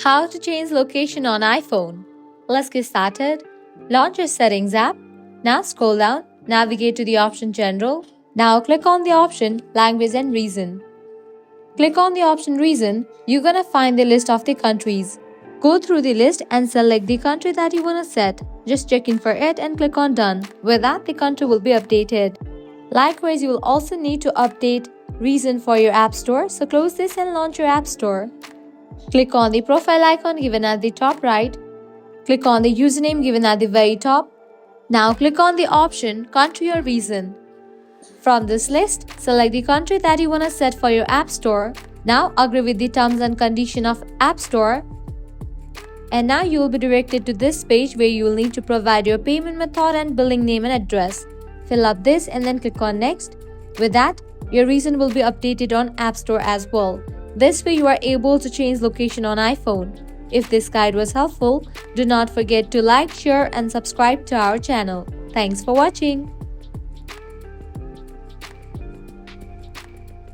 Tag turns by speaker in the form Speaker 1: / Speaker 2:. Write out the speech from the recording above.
Speaker 1: How to change location on iPhone. Let's get started. Launch your Settings app. Now scroll down, navigate to the option General. Now click on the option Language and Region. Click on the option Region. You're gonna find the list of the countries. Go through the list and select the country that you wanna set. Just check in for it and click on Done. With that, the country will be updated. Likewise, you will also need to update region for your App Store. So close this and launch your App Store. Click on the profile icon given at the top right. Click on the username given at the very top. Now click on the option Country or Region. From this list, select the country that you want to set for your App Store. Now agree with the terms and condition of App Store. And now you will be directed to this page where you will need to provide your payment method and billing name and address. Fill up this and then click on Next. With that, your region will be updated on App Store as well. This way you are able to change location on iPhone. If this guide was helpful, do not forget to like, share and subscribe to our channel. Thanks for watching.